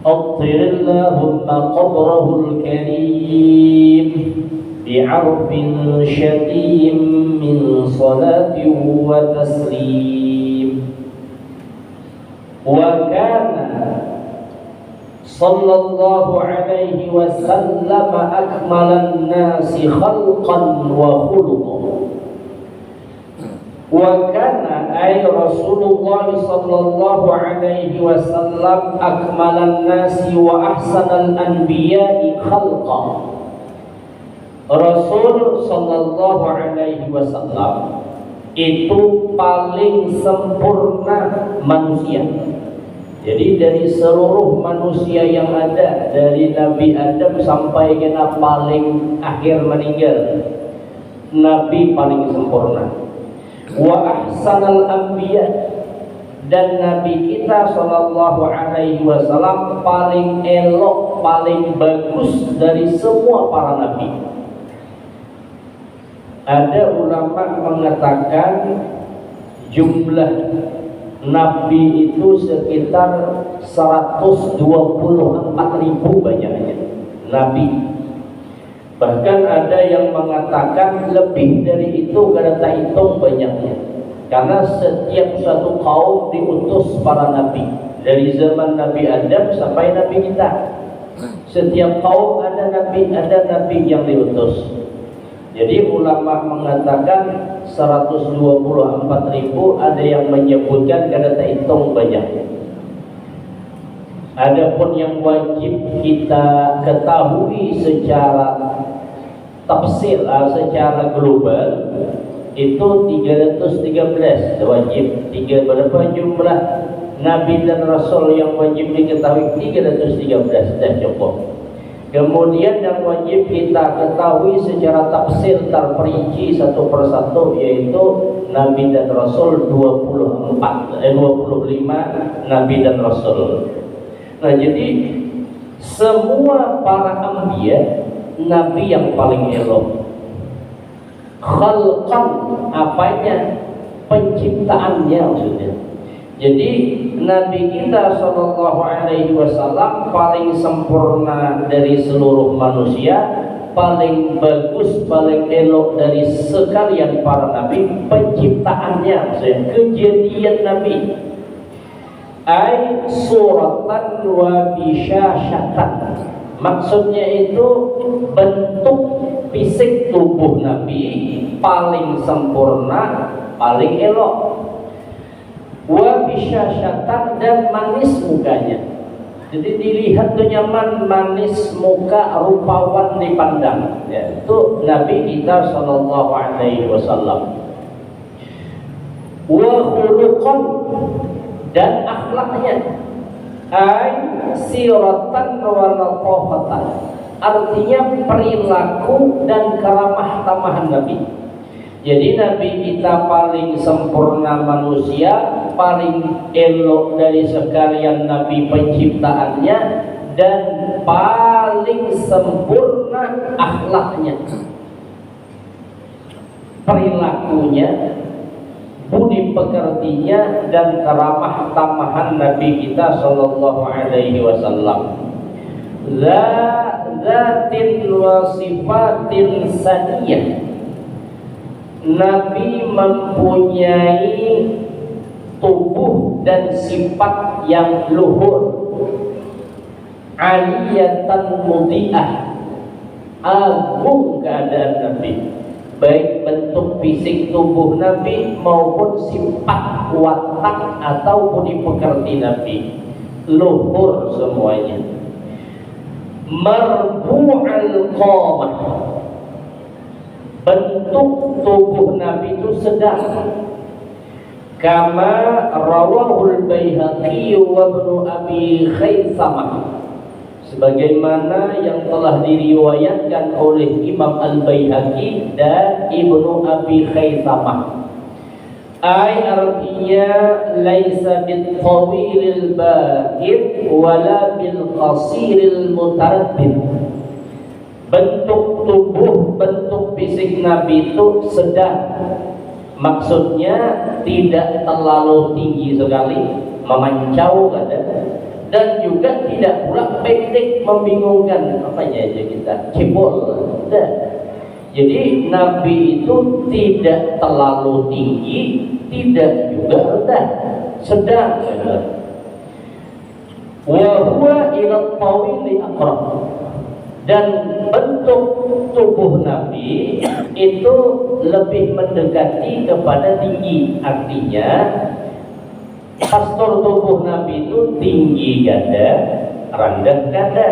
أطر اللهم قبره الكريم بعرف شديد من صلاة وتسليم. وكان صلى الله عليه وسلم أكمل الناس خلقا وخلقا. وكان أي رسول الله صلى الله عليه وسلم أكمل الناس وأحسن الأنبياء خلقا. Rasul sallallahu alaihi wasallam itu paling sempurna manusia. Jadi dari seluruh manusia yang ada, dari Nabi Adam sampai kena paling akhir meninggal, Nabi paling sempurna. Wa ahsanal anbiya, dan Nabi kita sallallahu alaihi wasallam paling elok, paling bagus dari semua para nabi. Ada ulama mengatakan jumlah nabi itu sekitar 124.000 banyaknya nabi. Bahkan ada yang mengatakan lebih dari itu karena tak hitung banyaknya. Karena setiap satu kaum diutus para nabi, dari zaman Nabi Adam sampai Nabi kita. Setiap kaum ada nabi yang diutus. Jadi ulama mengatakan 124.000, ada yang menyebutkan karena tak hitung banyak. Adapun yang wajib kita ketahui secara tafsir, secara global itu 313 wajib. Berapa jumlah nabi dan rasul yang wajib diketahui? 313, dah cukup. Kemudian yang wajib kita ketahui secara tafsir terperinci satu persatu, yaitu Nabi dan Rasul 25 Nabi dan Rasul. Nah, jadi semua para anbiya, Nabi yang paling elok. Khalqan, apanya? Penciptaannya maksudnya. Jadi Nabi kita sallallahu alaihi wasallam paling sempurna dari seluruh manusia, paling bagus, paling elok dari sekalian para nabi. Penciptaannya, maksudnya kejadian Nabi. Ai suratan wa bisyashatan. Maksudnya itu bentuk fisik tubuh Nabi paling sempurna, paling elok. Wa bisyashatan, dan manis mukanya. Jadi dilihat tuh nyaman, manis muka, rupawan dipandang. Ya, itu Nabi kita sallallahu alaihi wasallam. Wa khuluqan, dan akhlaknya. Ai siratan wa latafatan, artinya perilaku dan keramah tamahan Nabi. Jadi Nabi kita paling sempurna manusia, paling elok dari sekalian Nabi penciptaannya, dan paling sempurna akhlaknya, perilakunya, budi pekertinya, dan keramah tamahan Nabi kita sallallahu alaihi wasallam. Zatin wa sifatin saniyah, Nabi mempunyai tubuh dan sifat yang luhur. Aliyatan mudiah, agung keadaan Nabi, baik bentuk fisik tubuh Nabi maupun sifat watak atau budi pekerti Nabi, luhur semuanya. Marbu'al qamah, bentuk tubuh Nabi itu sedang. Kama rawahul Baihaqi wa Ibnu Abi Khaitsamah, sebagaimana yang telah diriwayatkan oleh Imam Al-Baihaqi dan Ibnu Abi Khaitsamah. Ai artinya laisa bil tawilil ba'id wala bil qasiril mutaraddid. Bentuk tubuh, bentuk fisik Nabi itu sedang. Maksudnya tidak terlalu tinggi sekali, memancau kada, dan juga tidak pula pendek membingungkan, apanya aja kita cebol. Jadi Nabi itu tidak terlalu tinggi, tidak juga rendah, sedang. Wa huwa ila tawili aqrab. Dan bentuk tubuh Nabi itu lebih mendekati kepada tinggi. Artinya postur tubuh Nabi itu tinggi gada, rendah gada.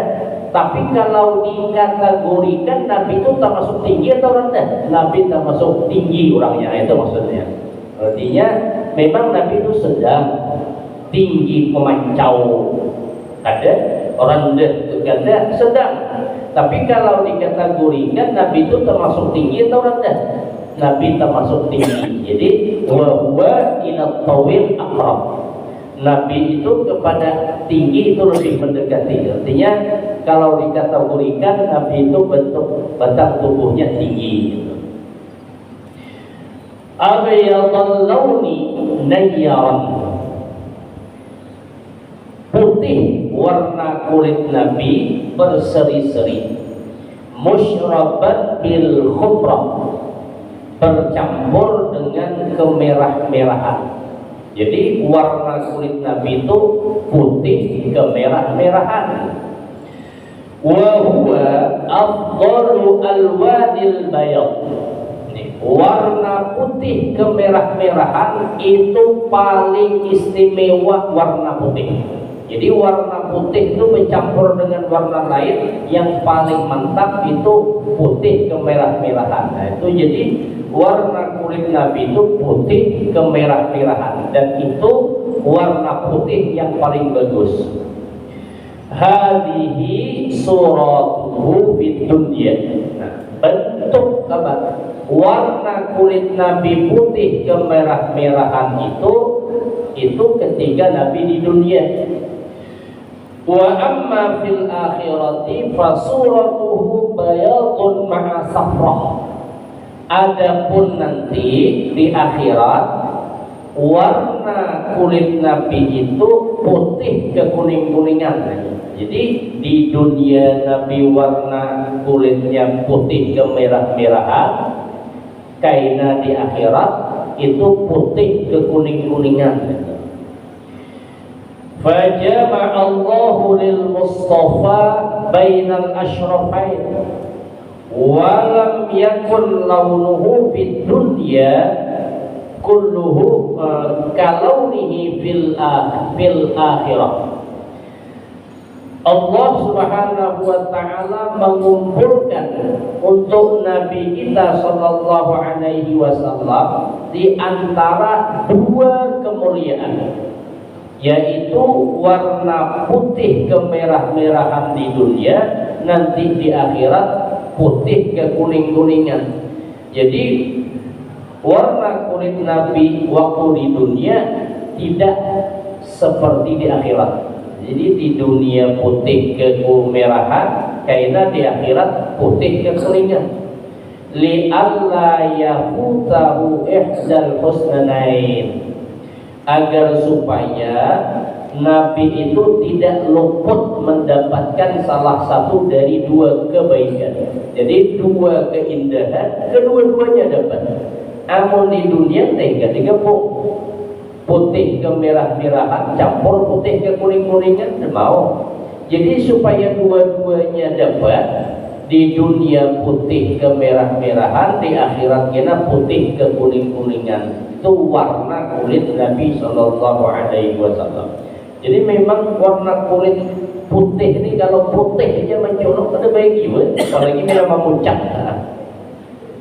Tapi kalau dikategorikan Nabi itu termasuk tinggi atau rendah? Nabi termasuk tinggi orangnya, itu maksudnya. Artinya memang Nabi itu sedang, tinggi pemancau ada, rendah gada, sedang. Tapi kalau dikategorikan Nabi itu termasuk tinggi atau rendah? Nabi termasuk tinggi. Jadi wa huwa ila tawil aqrab. Nabi itu kepada tinggi itu lebih mendekati. Artinya kalau dikategorikan Nabi itu bentuk batang tubuhnya tinggi. Abyadul launi nayyaran. Putih warna kulit Nabi berseri-seri. Musyrabat bil khumrah, bercampur dengan kemerah-merahan. Jadi warna kulit Nabi itu putih kemerah-merahan. Wa huwa afdalu alwanil bayad. Warna putih kemerah-merahan itu paling istimewa warna putih. Jadi warna putih itu bercampur dengan warna lain, yang paling mantap itu putih kemerah-merahan. Nah, itu jadi warna kulit Nabi itu putih kemerah-merahan, dan itu warna putih yang paling bagus. Hadhihi suratuhu fid dunya. Nah, bentuk apa? Warna kulit Nabi putih kemerah-merahan itu ketika Nabi di dunia. Wa amma fil akhirati fasuratuhu bayadun ma'a safrah. Adapun nanti di akhirat warna kulit Nabi itu putih kekuning-kuningan. Jadi di dunia Nabi warna kulitnya putih kemerah-merahan, karena di akhirat itu putih kekuning-kuningan. Fajama'allahu lil Mustafa bainal ashrafain walam yakun launuhu fid dunya kulluhu kalaunihi fil akhirah. Allah Subhanahu wa ta'ala mengumpulkan untuk Nabi kita sallallahu alaihi wasallam di antara dua kemuliaan, yaitu warna putih kemerah-merahan di dunia, nanti di akhirat putih kekuning-kuningan. Jadi warna kulit Nabi waktu di dunia tidak seperti di akhirat. Jadi di dunia putih kemerahan, karena di akhirat putih kekuningan. Li alla yafutahu ihdzal husnain, agar supaya Nabi itu tidak luput mendapatkan salah satu dari dua kebaikan. Jadi dua keindahan, kedua-duanya dapat. Amun di dunia tega putih kemerah-merahan campur putih kekuning-kuningan, mau. Jadi supaya dua-duanya dapat, di dunia putih kemerah-merahan, di akhirat kena putih kekuning-kuningan. Itu warna kulit Nabi Shallallahu Alaihi Wasallam. Jadi memang warna kulit putih ini, kalau putih aja mencolok ada baik juga, apalagi memang memuncak.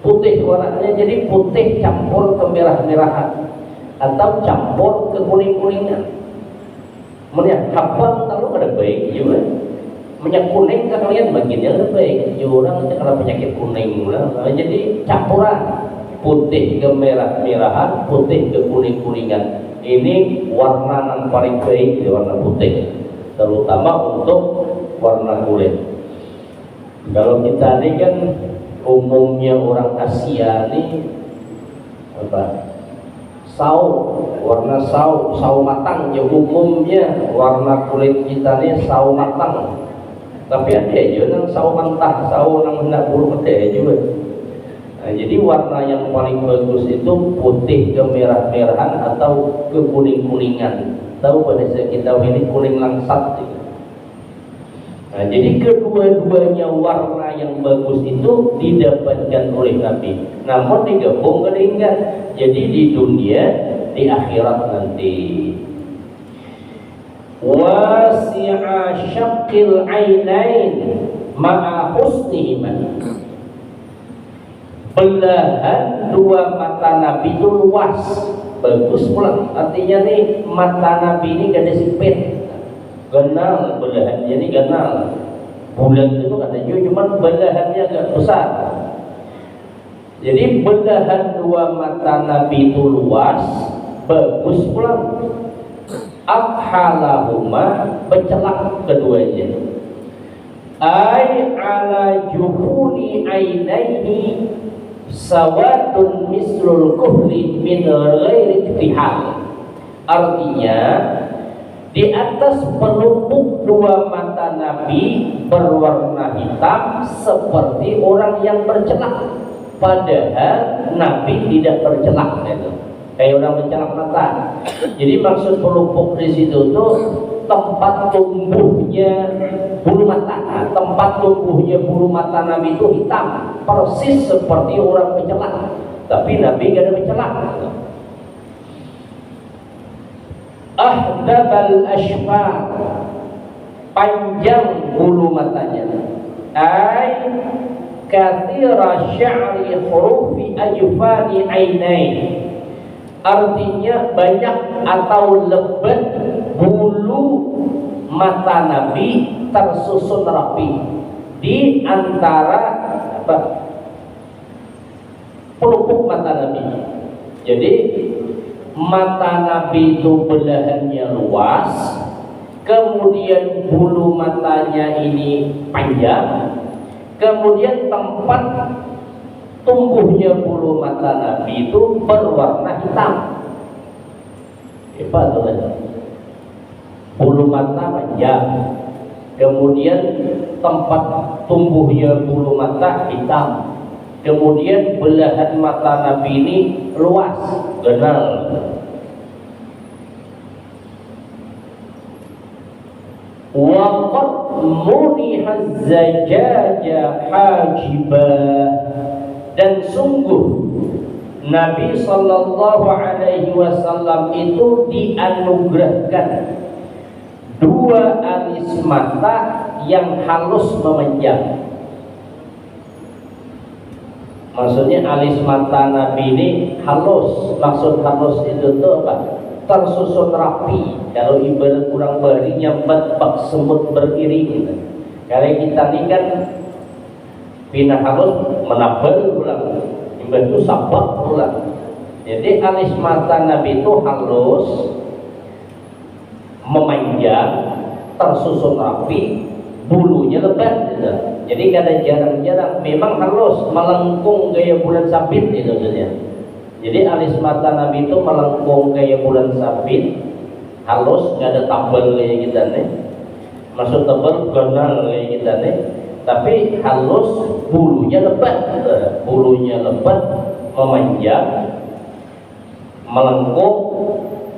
Putih warnanya, jadi putih campur kemerah-merahan atau campur kekuning-kuningan. Minyak habang kalau ada baik juga. Minyak kuning kan kalian bagiannya ada baik. Orang itu kalau penyakit kuning, jadi campuran putih kemerah-merahan, putih kekuning-kuningan. Ini warna yang paling baik di warna putih, terutama untuk warna kulit. Kalau kita ini kan umumnya orang Asia ini apa? warna sawo matang ya, umumnya warna kulit kita ini sawo matang, tapi ada juga yang sawo mentah, sawo yang hendak buruk ada juga. Nah, jadi warna yang paling bagus itu putih kemerah-merahan atau kekuning-kuningan. Tahu bahasa kita ini kuning langsat. Nah, jadi kedua-duanya warna yang bagus itu didapatkan oleh Nabi. Namun digabung keringkan. Jadi di dunia, di akhirat nanti. Wasi'a syaqqil ainain ma'a husnihima. Belahan dua mata Nabi itu luas, bagus pula. Artinya nih mata Nabi ini gak ada sipit. Ganal belahannya ini ganal. Bulan itu kata juga cuman belahannya agak besar. Jadi belahan dua mata Nabi itu luas, bagus pula. Afhalahuma, bercelak keduanya. Ay ala juhuni ainaihi sawadun mislul kuhli min ghairi iktihal. Artinya di atas pelupuk dua mata Nabi berwarna hitam seperti orang yang bercelak, padahal Nabi tidak bercelak, itu kayak orang bercelak mata. Jadi maksud pelupuk di situ tuh tempat tumbuhnya bulu mata. Nah, tempat tumbuhnya bulu mata Nabi itu hitam, persis seperti orang bercelak, tapi Nabi gak ada bercelak. Ahdabal ashfar, panjang bulu matanya. Ay kathira sya'ri hurufi ajfani ainain, artinya banyak atau lebat bulu mata Nabi tersusun rapi di antara pelupuk mata Nabi. Jadi mata Nabi itu belahannya luas, kemudian bulu matanya ini panjang, kemudian tempat tumbuhnya bulu mata Nabi itu berwarna hitam. Hebat tuh. Bulu mata panjang, kemudian tempat tumbuhnya bulu mata hitam, kemudian belahan mata Nabi ini luas, ganal. Waqad muniha zajaja hajibah, dan sungguh Nabi sallallahu alaihi wasallam itu dianugerahkan dua alis mata yang halus memanjang. Maksudnya alis mata Nabi ini halus. Maksud halus itu tuh apa? Tersusun rapi. Kalau ibarat kurang beri nyambat bak semut beriring. Kalau kita ini kan pindah halus menabel pulang, ibarat itu sabar pulang. Jadi alis mata Nabi itu halus, memanjang, tersusun rapi, bulunya lebat gitu. Jadi kadang jarang-jarang, memang halus, melengkung gaya bulan sabit gitu maksudnya. Jadi alis mata Nabi itu melengkung gaya bulan sabit, halus, gak ada tabel kayak kita nih. Maksud tabel ganal kayak kita nih, tapi halus, bulunya lebat, bulunya lebat, memanjang, melengkung,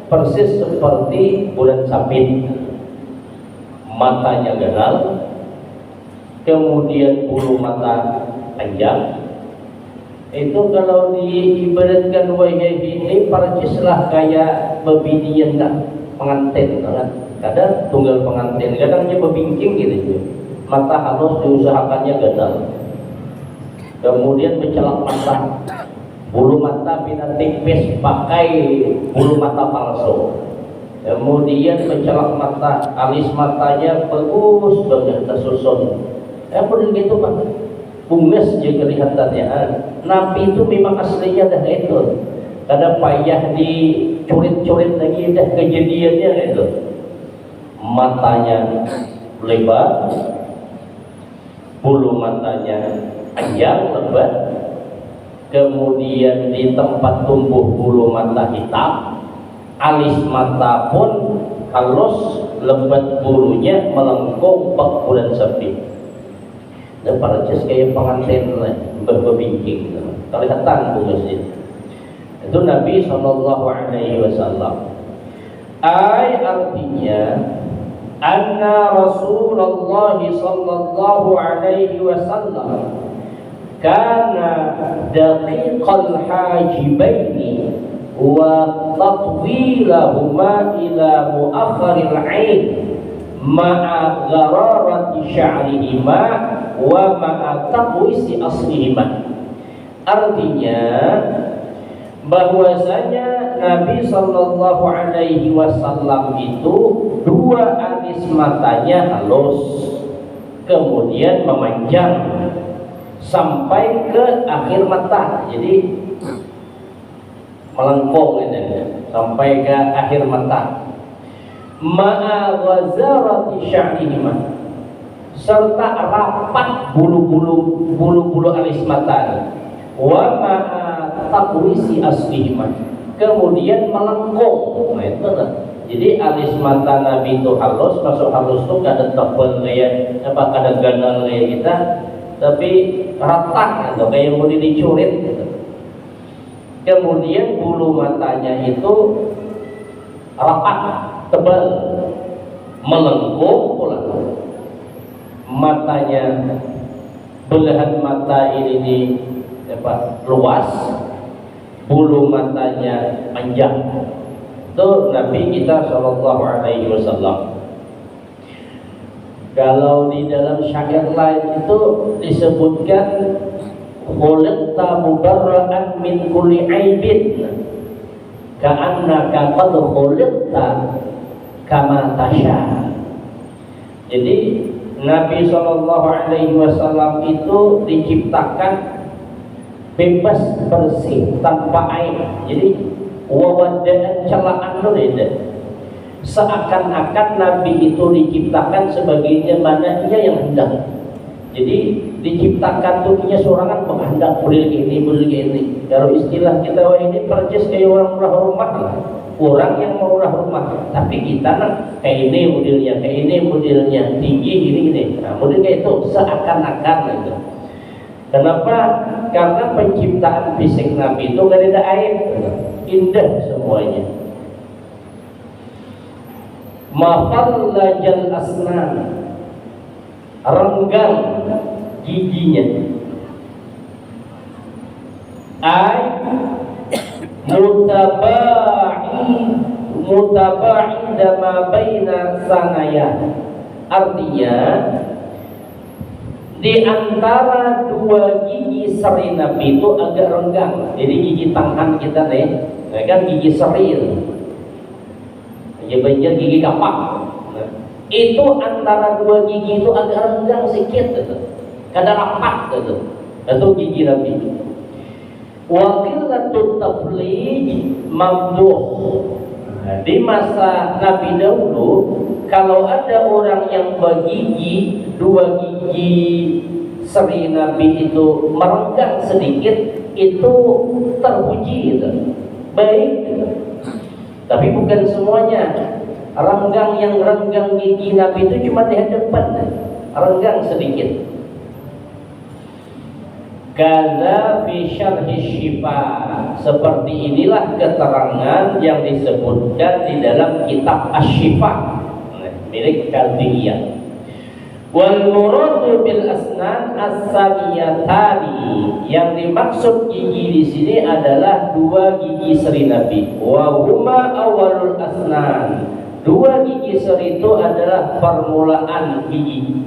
persis seperti bulan sabit. Matanya ganal, kemudian bulu mata panjang. Itu kalau diibaratkan wajah ini percislah kayak bebinian pengantin kan. Kadang tunggal pengantin, kadangnya bebingking gitu. Mata halus diusahakannya ganal, kemudian mencelak mata, bulu mata pindah tipis pakai bulu mata palsu, kemudian mencelak mata, alis matanya bagus banget tersusun. Pun gitu Pak, bunges aja kelihatannya. Nabi itu memang aslinya dah itu, kadang payah dicurit-curit lagi dah kejadiannya itu. Matanya lebar, bulu matanya panjang lebat, kemudian di tempat tumbuh bulu mata hitam, alis mata pun halus, lebat bulunya, melengkung bulan sepi. Dan para jas kayak pengantin berbingking, kelihatan bu masjid. Itu Nabi SAW. Artinya anna Rasulullah sallallahu alaihi wasallam kana daqiqal hajibaini wa tatwilahuma ila muakhiril 'ain ma'a ghararati sya'rihima wa ma'a taqwisi aslihima. Artinya bahwasanya Nabi sallallahu alaihi wasallam itu dua alis matanya halus, kemudian memanjang sampai ke akhir mata, jadi melengkung sampai ke akhir mata. Ma'a wazarati sya'rihima, serta rapat bulu-bulu alis mata. Wa ma'a taqwisi aslihima, kemudian melengkung. Nah itu lah. Jadi alis mata Nabi itu halus, masuk halus tuh kada tebal kayak apa, kada ganal kayak kita, tapi rata atau kayak mau dicurit gitu. Kemudian bulu matanya itu rapat, tebal, melengkung pula. Matanya, belahan mata ini luas, bulu matanya panjang. Itu Nabi kita Shallallahu Alaihi Wasallam. Kalau di dalam syair lain itu disebutkan khuliqta mubarra'an min kulli aibin ka'annaka qad khuliqta kama tasha. Jadi Nabi Shallallahu Alaihi Wasallam itu diciptakan bebas, bersih, tanpa aib. Jadi wawadan celaan itu, seakan-akan Nabi itu diciptakan sebagaimana ia yang hendak. Jadi diciptakan tuh punya sorangan menghendak boleh ini. Kalau istilah kita ini percis kayak orang murah rumah lah. Orang yang mau murah rumah, tapi kita kayak ini modelnya, tinggi gini. Nah, model kayak itu seakan-akan itu. Kenapa? Karena penciptaan fisik Nabi itu gak ada aib, indah semuanya. Mafallajal asnan, renggang giginya. Mutaba'i dama baina sanaya. Artinya di antara dua gigi seri Nabi itu agak renggang. Jadi gigi tangan kita nih, kan gigi seri banyak gigi kapak. Nah, itu antara dua gigi itu agak renggang sedikit, kada rapat gitu. Itu gigi Nabi. Wa qillatut taflij mamduh. Nah, di masa Nabi dahulu, kalau ada orang yang bergigi, dua gigi seri Nabi itu merenggang sedikit, itu terpuji gitu. Baik gitu. Tapi bukan semuanya. Yang renggang gigi Nabi itu cuma di hadapan, renggang sedikit. Kaza fi syarhi syifa, seperti inilah keterangan yang disebutkan di dalam kitab Asy-Syifa milik Kalbiyah. Wal muradu bil asnan as-samiyatani, yang dimaksud gigi di sini adalah dua gigi seri Nabi. Wa huma awalul asnan, dua gigi seri itu adalah permulaan gigi.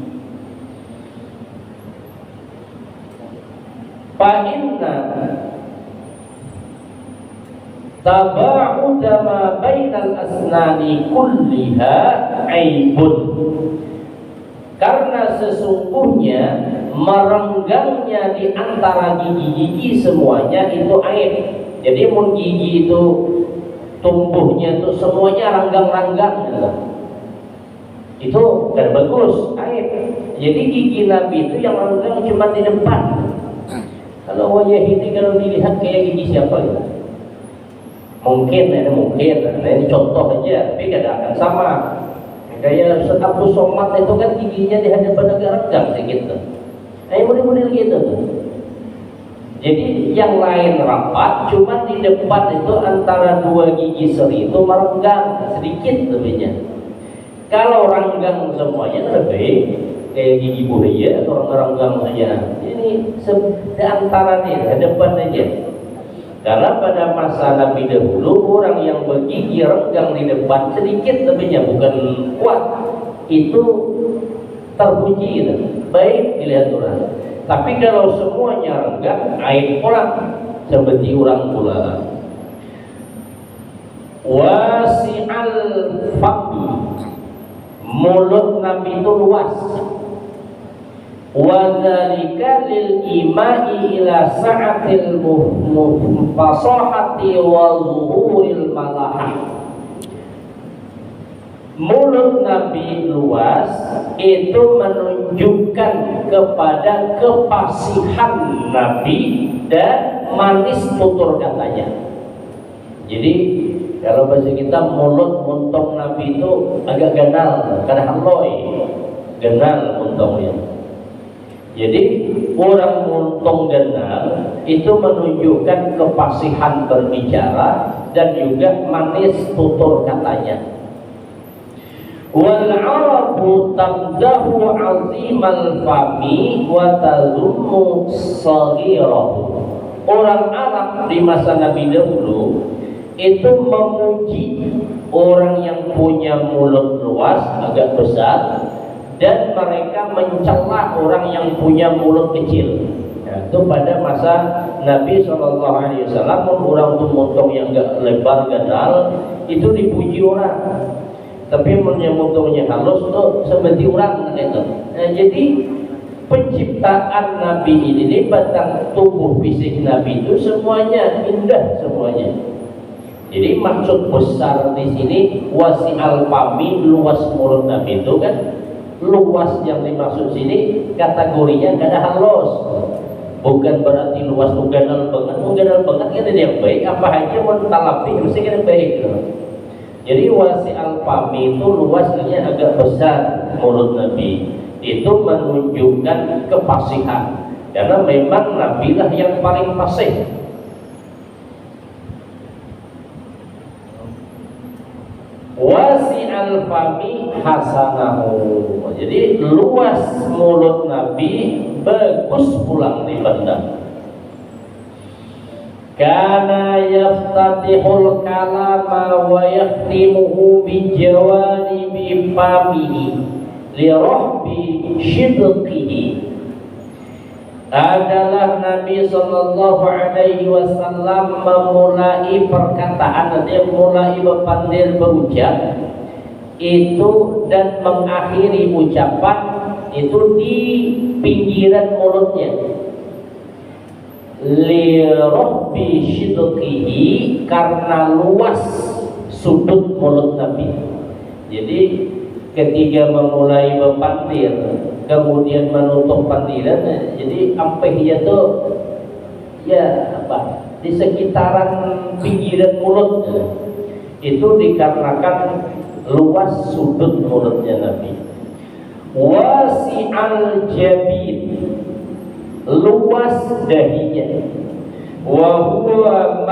Fa inna taba'uda ma bainal asnani kulliha aibun, karena sesungguhnya merenggangnya di antara gigi-gigi semuanya itu aib. Jadi mun gigi itu tumbuhnya itu semuanya renggang-renggang gitu. Itu kan bagus, aib. Jadi gigi Nabi itu yang renggang cuma di depan. Kalau wajah ini kalau dilihat kayak gigi siapa gitu? Mungkin, nah ini contoh aja, tapi tidak akan sama. Kayak Ustaz Abu Somad itu kan giginya di hadapan agak renggang sedikit tuh. Model-model gitu tuh. Jadi yang lain rapat, cuma di depan itu antara dua gigi seri itu merenggang sedikit lebihnya. Kalau renggang semuanya lebih kayak gigi buaya atau renggang saja. Ini di antara nih, depan aja. Karena pada masa Nabi dahulu orang yang bergigi renggang di depan sedikit lebihnya, bukan kuat, itu terpuji gitu. Baik dilihat orang. Tapi kalau semuanya renggang, aib orang seperti orang pula. Wasi'al faqi, mulut Nabi itu luas. Wa dzalika lil imai ila sa'atil fasahati wa zuhuril malahah. Mulut Nabi luas itu menunjukkan kepada kefasihan Nabi dan manis tutur katanya. Jadi kalau bahasa kita mulut muntong Nabi itu agak ganal, karena haloi, ganal muntongnya. Jadi orang muntong ganal itu menunjukkan kefasihan berbicara dan juga manis tutur katanya. Wal arabu tamdahu azimal fami wa tazummu saghirahu. Orang Arab di masa Nabi dahulu itu memuji orang yang punya mulut luas agak besar, dan mereka mencela orang yang punya mulut kecil. Itu pada masa Nabi SAW, orang tuh montong yang agak lebar ganal itu dipuji orang. Tapi menyebutnya halus tuh seperti orang gitu. Jadi penciptaan Nabi ini, batang tubuh fisik Nabi itu semuanya indah semuanya. Jadi maksud besar di sini wasi'al fami, luas mulut Nabi itu kan, luas yang dimaksud sini kategorinya gak ada halus. Bukan berarti luas ganal banget kan ada yang baik, apa aja mau talapi mesti kan baik gitu. Jadi wasi'al fami itu luasnya agak besar mulut Nabi, itu menunjukkan kefasihan, karena memang Nabi lah yang paling fasih. Wasi'al fami hasanahu, jadi luas mulut Nabi bagus pulang dipandang. Kana yaftatihul kalama wa yakhtimuhu bi jawanibi famihi li rahbi shidqihi. Adalah Nabi sallallahu alaihi wasallam memulai perkataan, dia mulai berpandil berucap itu dan mengakhiri ucapan itu di pinggiran mulutnya. Lirahbi shidqihi, karena luas sudut mulut Nabi. Jadi ketika memulai berpandir kemudian menutup pandiran, jadi sampai dia tuh ya apa di sekitaran pinggiran mulut itu dikarenakan luas sudut mulutnya Nabi. Wasi'al jabin, luas dahinya. Wa huwa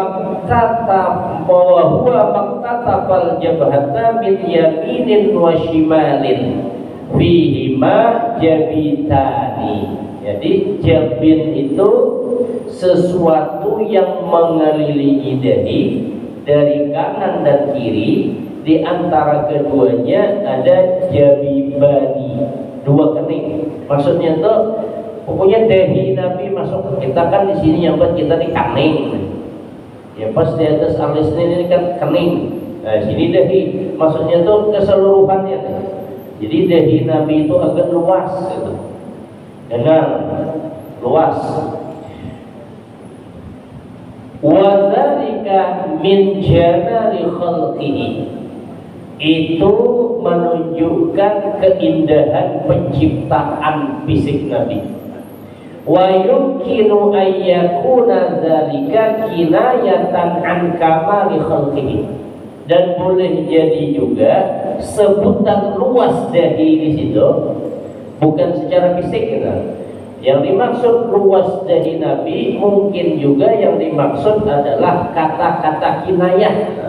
maktatafal jabhata min yaminin wa shimalin fihima jabitani. Jadi jabin itu sesuatu yang mengelilingi dahi dari kanan dan kiri, di antara keduanya ada jabibani, dua kening. Maksudnya itu pokoknya dahi Nabi masuk, kita kan di sini yang buat kita di kening. Ya pas di atas alis ini kan kening. Nah, sini dahi. Maksudnya itu keseluruhannya. Jadi dahi Nabi itu agak luas gitu. Dengar, luas. Wa dzalika min jamali khalqihi. Itu menunjukkan keindahan penciptaan fisik Nabi. wa yumkinu an yakuna dzalika kinayatan an kamali khalqihi, dan boleh jadi juga sebutan luas dahi di situ bukan secara fisik gitu. Yang dimaksud luas dahi Nabi mungkin juga yang dimaksud adalah kata-kata kinayah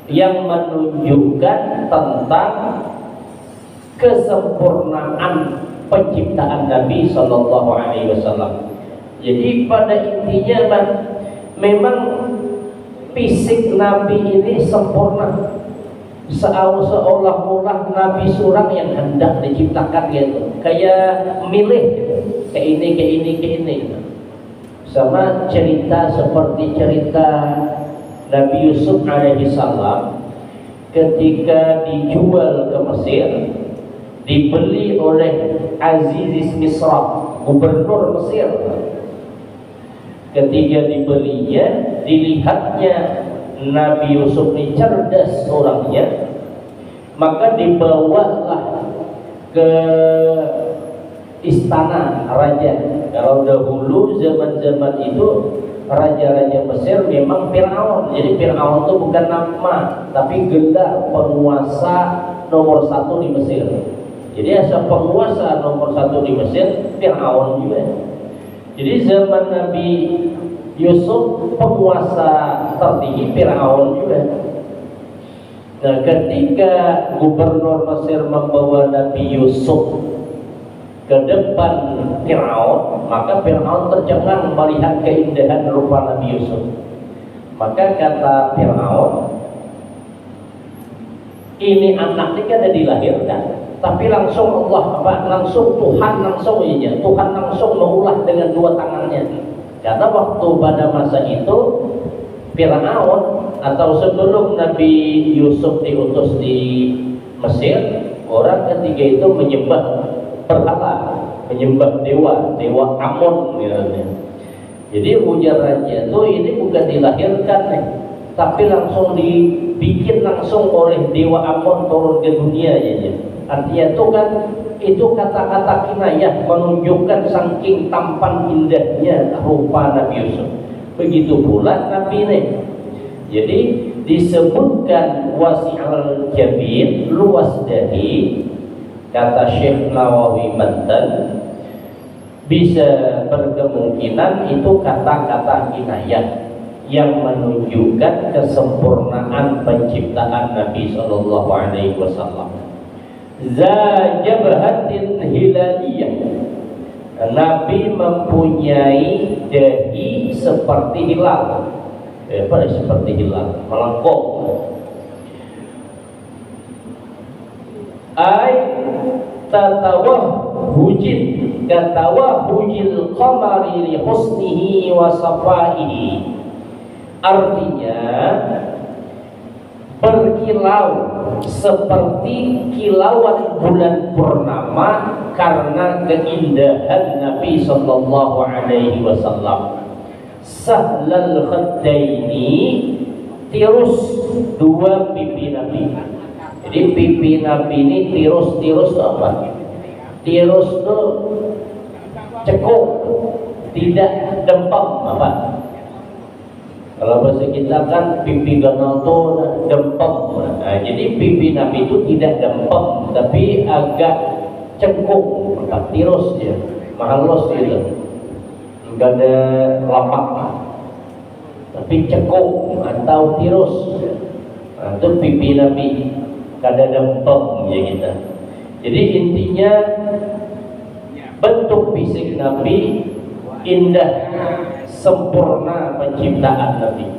yang menunjukkan tentang kesempurnaan penciptaan Nabi Sallallahu Alaihi Wasallam. Jadi pada intinya memang fisik Nabi ini sempurna, seolah-olah Nabi surang yang hendak diciptakan gitu, kayak milih ke ini. Sama cerita seperti cerita Nabi Yusuf alaihi salam ketika dijual ke Mesir, dibeli oleh Aziz Misra, gubernur Mesir. Ketika dibelinya, dilihatnya Nabi Yusuf ini cerdas orangnya, maka dibawalah ke istana raja. Kalau dahulu zaman-zaman itu raja-raja Mesir memang Fir'aun. Jadi Fir'aun itu bukan nama, tapi gelar penguasa nomor satu di Mesir. Jadi asal penguasa nomor satu di Mesir Fir'aun juga. Jadi zaman Nabi Yusuf penguasa tertinggi Fir'aun juga. Nah, ketika gubernur Mesir membawa Nabi Yusuf ke depan Fir'aun, maka Fir'aun tercengang melihat keindahan rupa Nabi Yusuf. Maka kata Fir'aun, ini anak ini kan dilahirkan, tapi langsung Tuhan langsung mengulah dengan dua tangannya. Karena waktu pada masa itu Fir'aun atau sebelum Nabi Yusuf diutus di Mesir, orang ketiga itu menyembah berhala, menyembah dewa Amon gitu. Jadi ujar raja itu ini bukan dilahirkan tapi langsung dibikin langsung oleh dewa Amon turun ke dunia aja. Artinya itu kata-kata kinayah menunjukkan saking tampan indahnya rupa Nabi Yusuf. Begitu pula Nabi ini. Jadi disebutkan wasi'al jabin, luas dahi. Kata Syekh Nawawi Banten, bisa berkemungkinan itu kata-kata kinayah yang menunjukkan kesempurnaan penciptaan Nabi Sallallahu Alaihi Wasallam. Zajabhatin hilaliyah, Nabi mempunyai dahi seperti hilal. Seperti hilal, melengkung. Katawahujil qamari li husnihi wa safaihi. Artinya berkilau seperti kilauan bulan purnama karena keindahan Nabi Sallallahu Alaihi Wasallam. Sahlal khaddaini, tirus dua pipi Nabi. Jadi pipi Nabi ini tirus apa? Tirus itu cekuk, tidak dempem apa? Kalau bahasa kita kan pipi ganal itu dempem. Nah, jadi pipi Nabi itu tidak dempem, tapi agak cekuk, tirus dia, halus gitu. Enggak ada lapak, tapi cekuk atau tirus. Nah, itu pipi Nabi. Kada dempem ya kita. Jadi intinya bentuk fisik Nabi indah, sempurna penciptaan Nabi.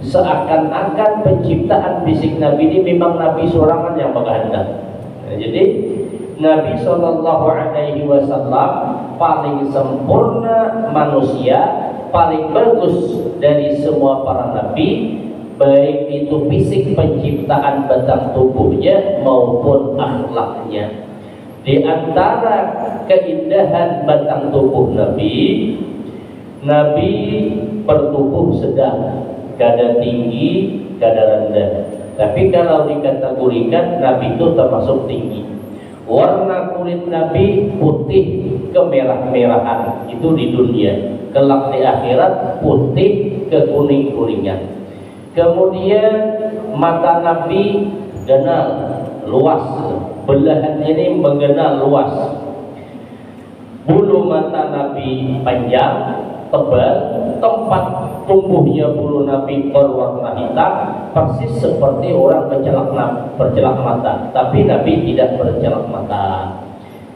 Seakan-akan penciptaan fisik Nabi ini memang Nabi sorangan yang mengandalkan. Nah, jadi Nabi Sallallahu Alaihi Wasallam paling sempurna manusia, paling bagus dari semua para nabi, baik itu fisik penciptaan batang tubuhnya maupun akhlaknya. Di antara keindahan batang tubuh Nabi bertubuh sedang, kada tinggi, kada rendah. Tapi kalau dikategorikan Nabi itu termasuk tinggi. Warna kulit Nabi putih kemerah-merahan, itu di dunia. Kelak di akhirat putih ke kuning-kuningan. Kemudian mata Nabi ganal, luas, belahan ini mengenal luas. Bulu mata Nabi panjang, tebal, tempat tumbuhnya bulu Nabi berwarna hitam, persis seperti orang bercelak mata, tapi Nabi tidak bercelak mata.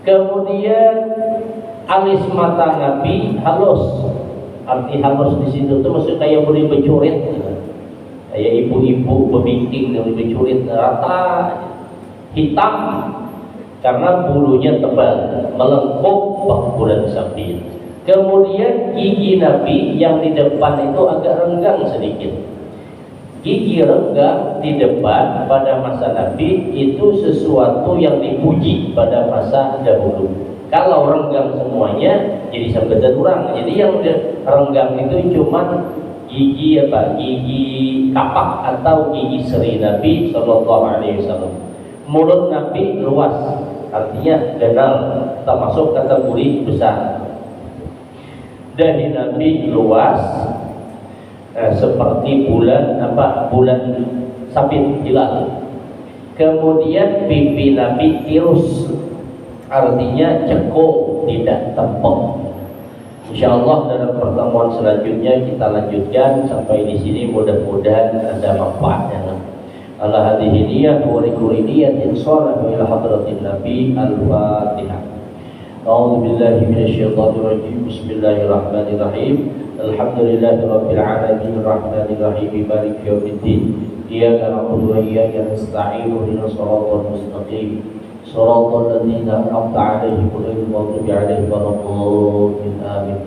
Kemudian alis mata Nabi halus, arti halus di situ tuh maksud kayak boleh bercurit, kayak ibu-ibu pemimpin yang bercurit, rata hitam karena bulunya tebal, melengkung bulan sabit. Kemudian gigi Nabi yang di depan itu agak renggang sedikit. Gigi renggang di depan pada masa Nabi itu sesuatu yang dipuji pada masa dahulu. Kalau renggang semuanya jadi sampai orang. Jadi yang renggang itu cuma gigi gigi kapak atau gigi seri Nabi Shallallahu Alaihi Wasallam. Mulut Nabi luas, artinya ganal, termasuk kategori besar. Dahi Nabi luas, seperti bulan sabit hilal. Kemudian pipi Nabi tirus, artinya cekung, tidak tepung. Insyaallah dalam pertemuan selanjutnya kita lanjutkan sampai di sini, mudah-mudahan ada manfaatnya. Ala hadhihi niyyah wa likulli niyyatin shalihah ila hadratin Nabi. Al-Fatihah. أعوذ بالله من الشيطان الرجيم. بسم الله الرحمن الرحيم. الحمد لله رب العالمين الرحمن الرحيم مالك يوم الدين. إياك نعبد وإياك نستعين اهدنا الصراط المستقيم صراط الذين أنعمت عليهم غير المغضوب عليهم ولا الضالين آمين.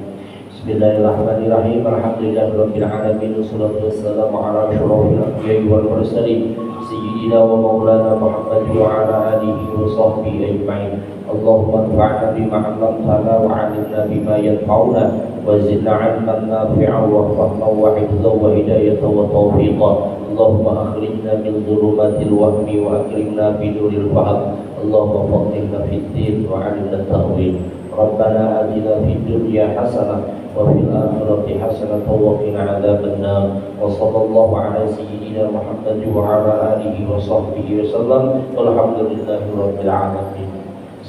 بسم الله الرحمن الرحيم. الحمد لله رب العالمين والصلاة والسلام على أشرف الأنبياء والمرسلين سيدنا ومولانا محمد وعلى آله وصحبه أجمعين. اللهم انفعنا بما علمتنا وعلمنا بما ينفعنا وزدنا علما نافعا وفهما وحفظا وهداية وتوفيقا. اللهم أخرجنا من ظلمات الوهم وأكرمنا بنور الفهم. اللهم فقهنا في الدين وعلمنا التأويل. ربنا آتنا في الدنيا حسنة وفي الآخرة حسنة وقنا عذاب النار. وصلى الله على سيدنا محمد وعلى آله وصحبه وسلم والحمد لله رب العالمين.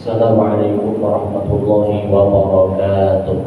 Assalamualaikum warahmatullahi wabarakatuh.